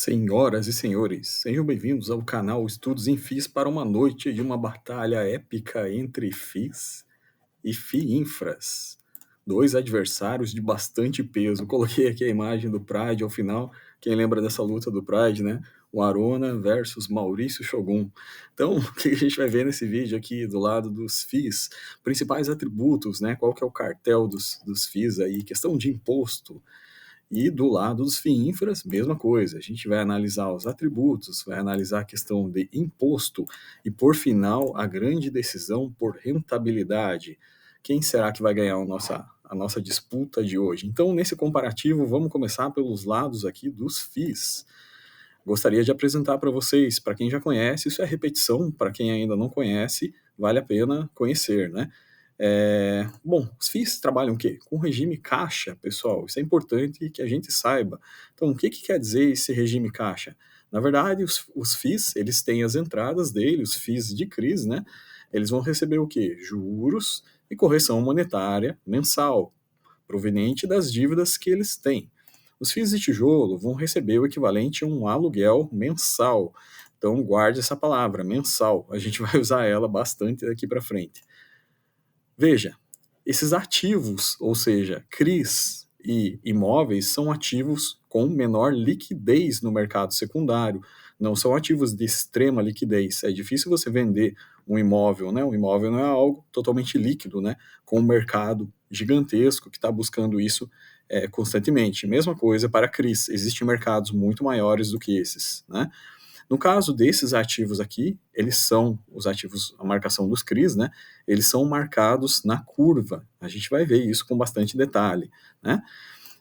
Senhoras e senhores, sejam bem-vindos ao canal Estudos em FIIs para uma noite de uma batalha épica entre FIIs e FIINFRAs. Dois adversários de bastante peso. Coloquei aqui a imagem do Pride ao final. Quem lembra dessa luta do Pride, né? O Arona versus Maurício Shogun. Então, o que a gente vai ver nesse vídeo aqui do lado dos FIIs? Principais atributos, né? Qual que é o cartel dos FIIs aí? Questão de imposto. E do lado dos FIINFRAs, mesma coisa. A gente vai analisar os atributos, vai analisar a questão de imposto e, por final, a grande decisão por rentabilidade. Quem será que vai ganhar a nossa disputa de hoje? Então, nesse comparativo, vamos começar pelos lados aqui dos FIIs. Gostaria de apresentar para vocês, para quem já conhece, isso é repetição, para quem ainda não conhece, vale a pena conhecer, né? Bom, os FIIs trabalham o quê? Com regime caixa, pessoal. Isso é importante que a gente saiba. Então, o que quer dizer esse regime caixa? Na verdade, os FIIs, eles têm as entradas dele, os FIIs de CRIs, né? Eles vão receber o quê? Juros e correção monetária mensal, proveniente das dívidas que eles têm. Os FIIs de tijolo vão receber o equivalente a um aluguel mensal. Então, guarde essa palavra, mensal. A gente vai usar ela bastante daqui para frente. Veja, esses ativos, ou seja, CRIs e imóveis, são ativos com menor liquidez no mercado secundário, não são ativos de extrema liquidez. É difícil você vender um imóvel, né? Um imóvel não é algo totalmente líquido, né? Com um mercado gigantesco que está buscando isso constantemente. Mesma coisa para CRIs, existem mercados muito maiores do que esses, né? No caso desses ativos aqui, eles são os ativos, a marcação dos CRIs, né? Eles são marcados na curva. A gente vai ver isso com bastante detalhe, né?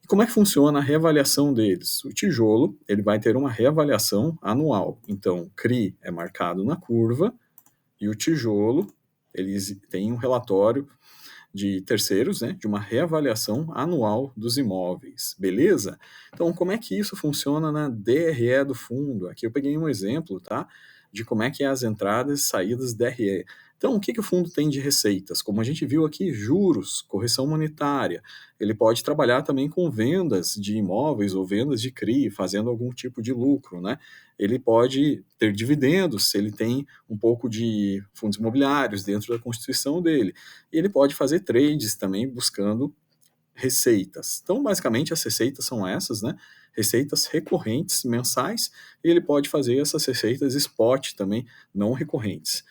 E como é que funciona a reavaliação deles? O tijolo, ele vai ter uma reavaliação anual. Então, o CRI é marcado na curva e o tijolo, eles têm um relatório de terceiros, né, de uma reavaliação anual dos imóveis, beleza? Então, como é que isso funciona na DRE do fundo? Aqui eu peguei um exemplo, tá, de como é que é as entradas e saídas DRE. Então, o que, que o fundo tem de receitas? Como a gente viu aqui, juros, correção monetária. Ele pode trabalhar também com vendas de imóveis ou vendas de CRI, fazendo algum tipo de lucro, né? Ele pode ter dividendos, se ele tem um pouco de fundos imobiliários dentro da constituição dele. E ele pode fazer trades também buscando receitas. Então, basicamente, as receitas são essas, né? Receitas recorrentes mensais, e ele pode fazer essas receitas spot também, não recorrentes.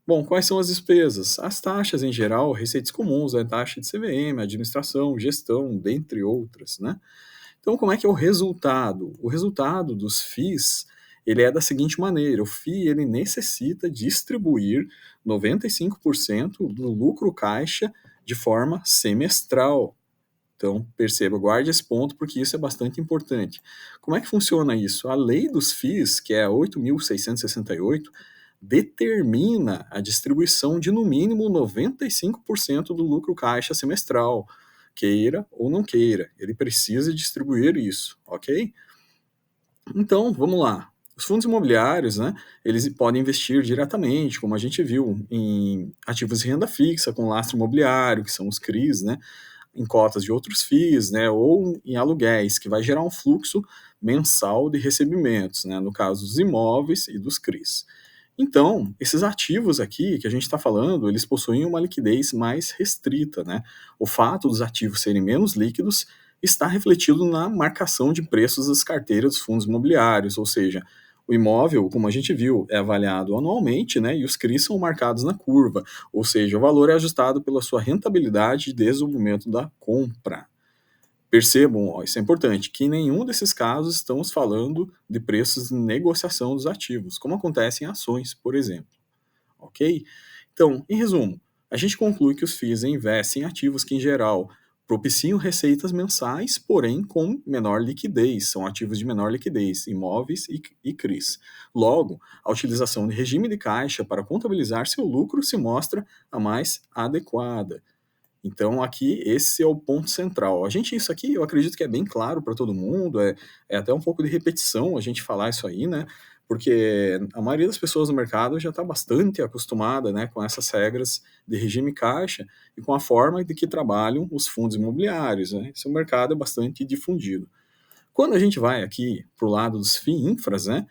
Bom, quais são as despesas? As taxas em geral, receitas comuns, né? Taxa de CVM, administração, gestão, dentre outras, né? Então, como é que é o resultado? O resultado dos FIIs, ele é da seguinte maneira: o FII ele necessita distribuir 95% do lucro caixa de forma semestral. Então, perceba, guarde esse ponto porque isso é bastante importante. Como é que funciona isso? A lei dos FIIs, que é a 8.668, determina a distribuição de no mínimo 95% do lucro caixa semestral, queira ou não queira. Ele precisa distribuir isso, ok? Então, vamos lá. Os fundos imobiliários, né, eles podem investir diretamente, como a gente viu, em ativos de renda fixa com lastro imobiliário, que são os CRIs, né, em cotas de outros FIIs, né, ou em aluguéis, que vai gerar um fluxo mensal de recebimentos, né, no caso dos imóveis e dos CRIs. Então, esses ativos aqui que a gente está falando, eles possuem uma liquidez mais restrita, né? O fato dos ativos serem menos líquidos está refletido na marcação de preços das carteiras dos fundos imobiliários, ou seja, o imóvel, como a gente viu, é avaliado anualmente, né? E os CRIs são marcados na curva, ou seja, o valor é ajustado pela sua rentabilidade desde o momento da compra. Percebam, ó, isso é importante, que em nenhum desses casos estamos falando de preços de negociação dos ativos, como acontece em ações, por exemplo. Ok? Então, em resumo, a gente conclui que os FIIs investem em ativos que, em geral, propiciam receitas mensais, porém com menor liquidez, são ativos de menor liquidez, imóveis e CRIs. Logo, a utilização de regime de caixa para contabilizar seu lucro se mostra a mais adequada. Então, aqui, esse é o ponto central. Isso aqui, eu acredito que é bem claro para todo mundo, é até um pouco de repetição a gente falar isso aí, né? Porque a maioria das pessoas no mercado já está bastante acostumada, né, com essas regras de regime caixa e com a forma de que trabalham os fundos imobiliários, né? Esse mercado é bastante difundido. Quando a gente vai aqui para o lado dos FIINFRAs, né,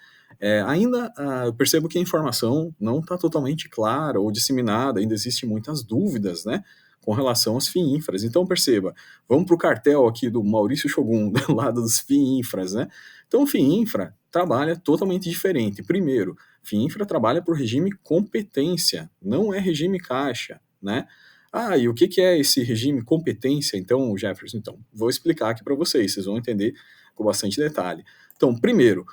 ainda eu percebo que a informação não está totalmente clara ou disseminada, ainda existem muitas dúvidas, né, com relação aos FIINFRAs. Então perceba, vamos para o cartel aqui do Maurício Shogun, do lado dos FIINFRAs, né? Então o FIINFRA trabalha totalmente diferente. Primeiro, FIINFRA trabalha por regime competência, não é regime caixa, né? Ah, e o que é esse regime competência, então, Jefferson? Então, vou explicar aqui para vocês vão entender com bastante detalhe. Então, primeiro,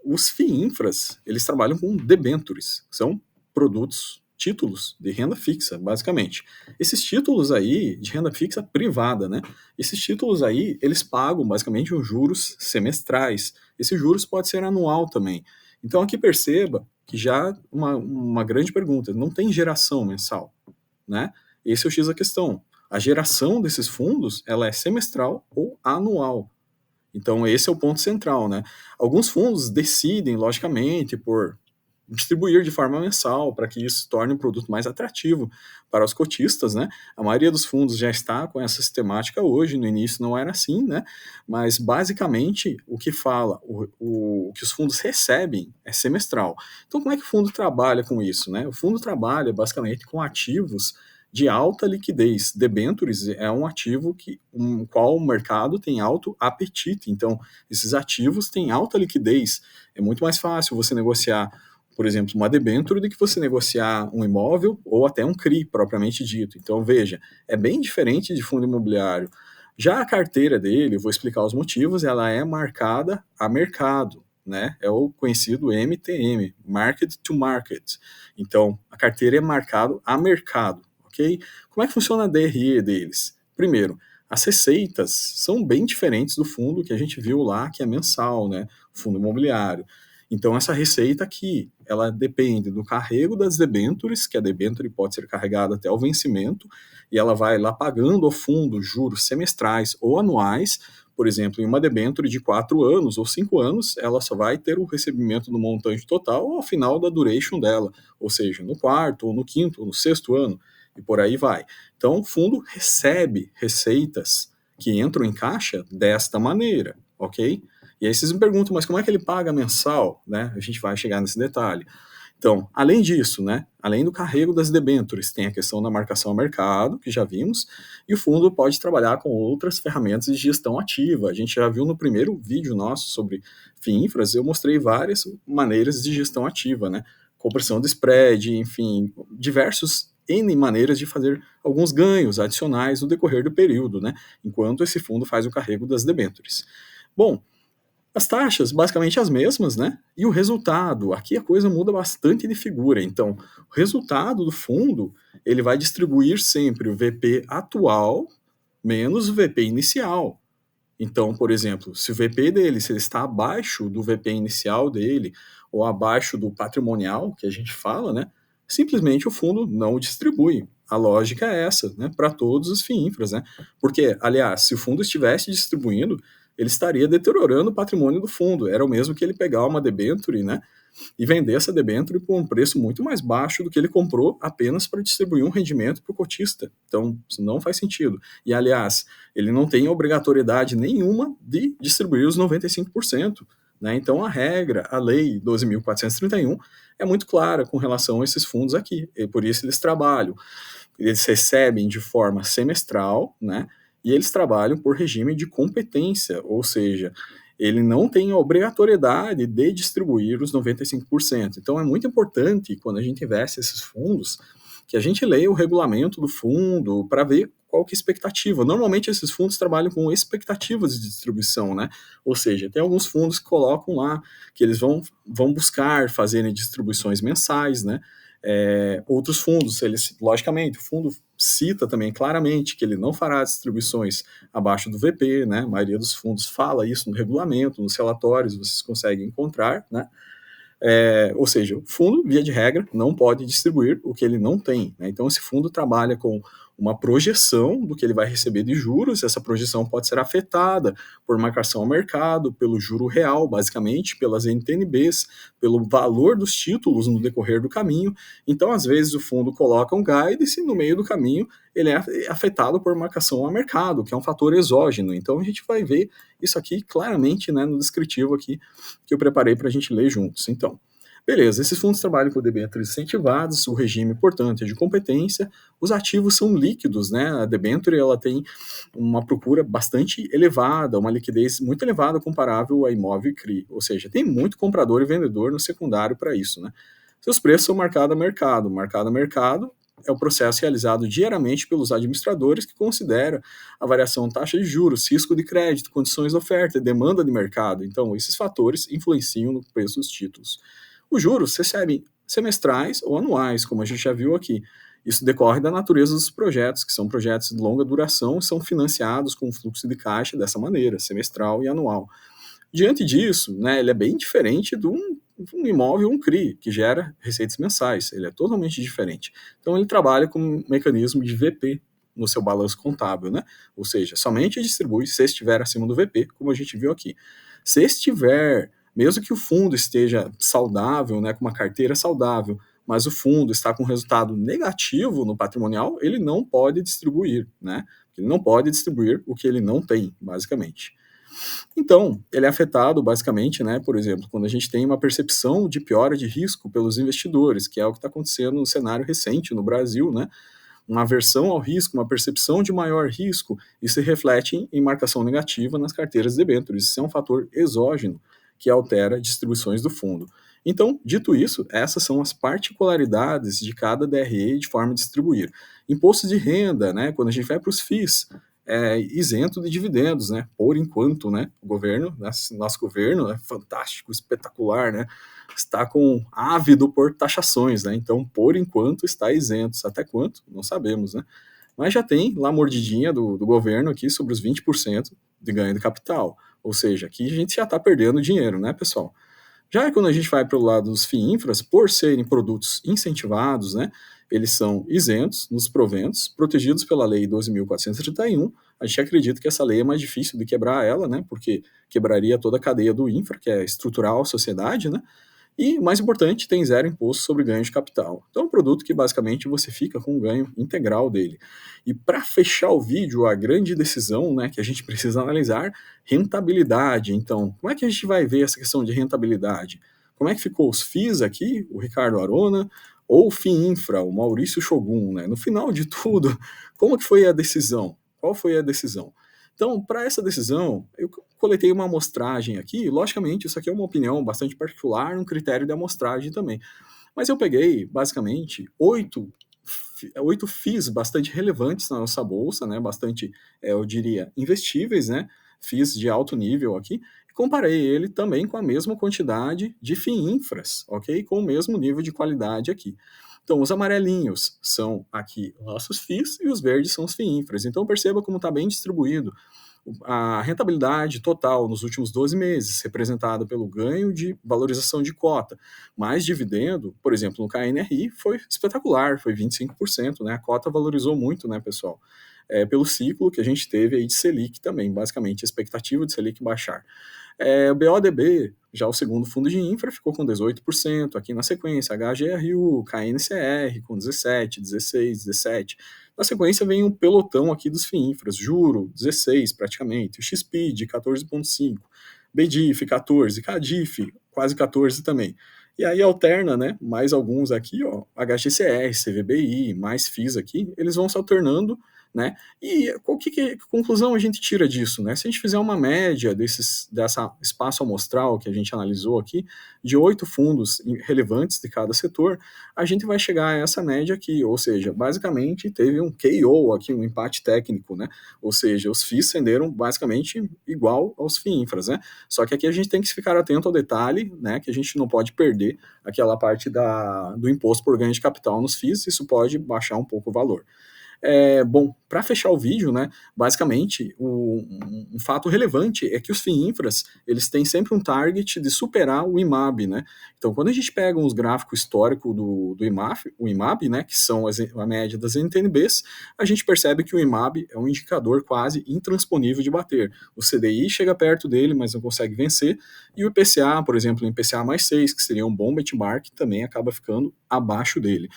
os FIINFRAs, eles trabalham com debentures, são produtos, títulos de renda fixa, basicamente. Esses títulos aí, de renda fixa privada, né? Esses títulos aí, eles pagam basicamente os juros semestrais. Esse juros pode ser anual também. Então, aqui perceba que já uma grande pergunta, não tem geração mensal, né? Esse é o X da questão. A geração desses fundos, ela é semestral ou anual. Então, esse é o ponto central, né? Alguns fundos decidem, logicamente, por distribuir de forma mensal, para que isso torne um produto mais atrativo para os cotistas, né? A maioria dos fundos já está com essa sistemática hoje, no início não era assim, né? Mas, basicamente, o que fala, o que os fundos recebem é semestral. Então, como é que o fundo trabalha com isso, né? O fundo trabalha, basicamente, com ativos de alta liquidez. Debentures é um ativo qual o mercado tem alto apetite. Então, esses ativos têm alta liquidez. É muito mais fácil você negociar, por exemplo, uma debenture do que você negociar um imóvel ou até um CRI, propriamente dito. Então, veja, é bem diferente de fundo imobiliário. Já a carteira dele, eu vou explicar os motivos, ela é marcada a mercado, né? É o conhecido MTM, Market to Market. Então, a carteira é marcada a mercado, ok? Como é que funciona a DRE deles? Primeiro, as receitas são bem diferentes do fundo que a gente viu lá, que é mensal, né? Fundo imobiliário. Então, essa receita aqui, ela depende do carrego das debentures, que a debenture pode ser carregada até o vencimento, e ela vai lá pagando ao fundo juros semestrais ou anuais. Por exemplo, em uma debenture de 4 anos ou 5 anos, ela só vai ter o recebimento do montante total ao final da duration dela, ou seja, no quarto, ou no quinto, ou no sexto ano, e por aí vai. Então, o fundo recebe receitas que entram em caixa desta maneira, ok? E aí vocês me perguntam, mas como é que ele paga mensal, né? A gente vai chegar nesse detalhe. Então, além disso, né, além do carrego das debentures, tem a questão da marcação ao mercado, que já vimos, e o fundo pode trabalhar com outras ferramentas de gestão ativa. A gente já viu no primeiro vídeo nosso sobre FIINFRAs, eu mostrei várias maneiras de gestão ativa, né? Compressão de spread, enfim, diversos N maneiras de fazer alguns ganhos adicionais no decorrer do período, né? Enquanto esse fundo faz o carrego das debentures. Bom, as taxas, basicamente as mesmas, né? E o resultado, aqui a coisa muda bastante de figura. Então, o resultado do fundo, ele vai distribuir sempre o VP atual menos o VP inicial. Então, por exemplo, se o VP dele se ele está abaixo do VP inicial dele, ou abaixo do patrimonial, que a gente fala, né? Simplesmente o fundo não o distribui. A lógica é essa, né? Para todos os FIINFRAs, né? Porque, aliás, se o fundo estivesse distribuindo, ele estaria deteriorando o patrimônio do fundo. Era o mesmo que ele pegar uma debenture, né? E vender essa debenture por um preço muito mais baixo do que ele comprou apenas para distribuir um rendimento para o cotista. Então, isso não faz sentido. E, aliás, ele não tem obrigatoriedade nenhuma de distribuir os 95%. Né? Então, a regra, a lei 12.431, é muito clara com relação a esses fundos aqui. E por isso eles trabalham. Eles recebem de forma semestral, né? E eles trabalham por regime de competência, ou seja, ele não tem a obrigatoriedade de distribuir os 95%. Então é muito importante, quando a gente investe esses fundos, que a gente leia o regulamento do fundo para ver qual que é a expectativa. Normalmente esses fundos trabalham com expectativas de distribuição, né? Ou seja, tem alguns fundos que colocam lá que eles vão buscar fazerem distribuições mensais, né? Outros fundos, logicamente, o fundo cita também claramente que ele não fará distribuições abaixo do VP, né? A maioria dos fundos fala isso no regulamento, nos relatórios, vocês conseguem encontrar, né? Ou seja, o fundo, via de regra, não pode distribuir o que ele não tem, né? Então, esse fundo trabalha com uma projeção do que ele vai receber de juros. Essa projeção pode ser afetada por marcação ao mercado, pelo juro real, basicamente, pelas NTNBs, pelo valor dos títulos no decorrer do caminho. Então, às vezes, o fundo coloca um guidance e no meio do caminho ele é afetado por marcação ao mercado, que é um fator exógeno. Então, a gente vai ver isso aqui claramente, né, no descritivo aqui que eu preparei para a gente ler juntos. Então, beleza, esses fundos trabalham com debêntures incentivadas, o regime, portanto, é de competência, os ativos são líquidos, né? A debênture ela tem uma procura bastante elevada, uma liquidez muito elevada comparável a imóvel e CRI, ou seja, tem muito comprador e vendedor no secundário para isso, né? Seus preços são marcados a mercado. Marcado a mercado é o processo realizado diariamente pelos administradores que considera a variação taxa de juros, risco de crédito, condições de oferta e demanda de mercado. Então, esses fatores influenciam no preço dos títulos. Os juros recebem semestrais ou anuais, como a gente já viu aqui. Isso decorre da natureza dos projetos, que são projetos de longa duração e são financiados com fluxo de caixa dessa maneira, semestral e anual. Diante disso, né, ele é bem diferente de um imóvel, um CRI, que gera receitas mensais. Ele é totalmente diferente. Então, ele trabalha com um mecanismo de VP no seu balanço contábil, né? Ou seja, somente distribui se estiver acima do VP, como a gente viu aqui. Se estiver, mesmo que o fundo esteja saudável, né, com uma carteira saudável, mas o fundo está com resultado negativo no patrimonial, ele não pode distribuir, né? Ele não pode distribuir o que ele não tem, basicamente. Então, ele é afetado basicamente, né, por exemplo, quando a gente tem uma percepção de piora de risco pelos investidores, que é o que está acontecendo no cenário recente no Brasil, né, uma aversão ao risco, uma percepção de maior risco, isso se reflete em marcação negativa nas carteiras de debêntures. Isso é um fator exógeno que altera distribuições do fundo. Então, dito isso, essas são as particularidades de cada DRE de forma de distribuir. Imposto de renda, né, quando a gente vai para os FIIs, é isento de dividendos, né, por enquanto, né, o governo, nosso governo é fantástico, espetacular, né, está ávido por taxações, né, então, por enquanto, está isento, até quanto? Não sabemos, né, mas já tem lá a mordidinha do governo aqui sobre os 20% de ganho de capital, ou seja, aqui a gente já está perdendo dinheiro, né, pessoal? Já quando a gente vai para o lado dos FIINFRAs, por serem produtos incentivados, né, eles são isentos nos proventos, protegidos pela Lei 12.431. A gente acredita que essa lei é mais difícil de quebrar ela, né, porque quebraria toda a cadeia do infra, que é estrutural a sociedade, né, e, mais importante, tem zero imposto sobre ganho de capital. Então é um produto que basicamente você fica com o ganho integral dele. E para fechar o vídeo, a grande decisão, né, que a gente precisa analisar, rentabilidade. Então, como é que a gente vai ver essa questão de rentabilidade? Como é que ficou os FIIs aqui, o Ricardo Arona, ou o FIINFRA, o Maurício Shogun, né? No final de tudo, como que foi a decisão? Qual foi a decisão? Então, para essa decisão, eu coletei uma amostragem aqui. Logicamente, isso aqui é uma opinião bastante particular, um critério de amostragem também. Mas eu peguei, basicamente, oito FIIs bastante relevantes na nossa bolsa, né? Bastante, eu diria, investíveis, né? FIIs de alto nível aqui. E comparei ele também com a mesma quantidade de FIINFRAs, ok? Com o mesmo nível de qualidade aqui. Então, os amarelinhos são aqui nossos FIIs e os verdes são os FIINFRAs. Então, perceba como está bem distribuído a rentabilidade total nos últimos 12 meses, representada pelo ganho de valorização de cota, mais dividendo, por exemplo, no KNRI, foi espetacular, foi 25%, né? A cota valorizou muito, né, pessoal? Pelo ciclo que a gente teve aí de Selic também, basicamente, a expectativa de Selic baixar. O BODB, já o segundo fundo de infra, ficou com 18%, aqui na sequência, HGRU, KNCR com 17%, 16%, 17%. Na sequência vem um pelotão aqui dos FIINFRAs, Juro, 16 praticamente, o XPID, 14,5, BDIF, 14, CADIF, quase 14 também. E aí alterna, né, mais alguns aqui, ó, HGCR, CVBI, mais FIIs aqui, eles vão se alternando, né, e que conclusão a gente tira disso, né? Se a gente fizer uma média dessa espaço amostral que a gente analisou aqui, de 8 fundos relevantes de cada setor, a gente vai chegar a essa média aqui, ou seja, basicamente teve um KO aqui, um empate técnico, né? Ou seja, os FIIs renderam basicamente igual aos FIINFRAs, né? Só que aqui a gente tem que ficar atento ao detalhe, né? Que a gente não pode perder aquela parte do imposto por ganho de capital nos FIIs, isso pode baixar um pouco o valor. Bom, para fechar o vídeo, né, basicamente, um fato relevante é que os FIINFRAs, eles têm sempre um target de superar o IMAB, né? Então, quando a gente pega os gráficos históricos do IMAB, o IMAB, né, que são a média das NTNBs, a gente percebe que o IMAB é um indicador quase intransponível de bater. O CDI chega perto dele, mas não consegue vencer, e o IPCA, por exemplo, o IPCA mais 6, que seria um bom benchmark, também acaba ficando abaixo dele.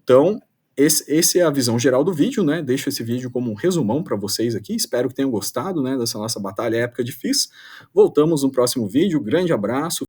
Então, esse é a visão geral do vídeo, né? Deixo esse vídeo como um resumão para vocês aqui. Espero que tenham gostado, né, dessa nossa batalha épica de FIIs. Voltamos no próximo vídeo. Grande abraço.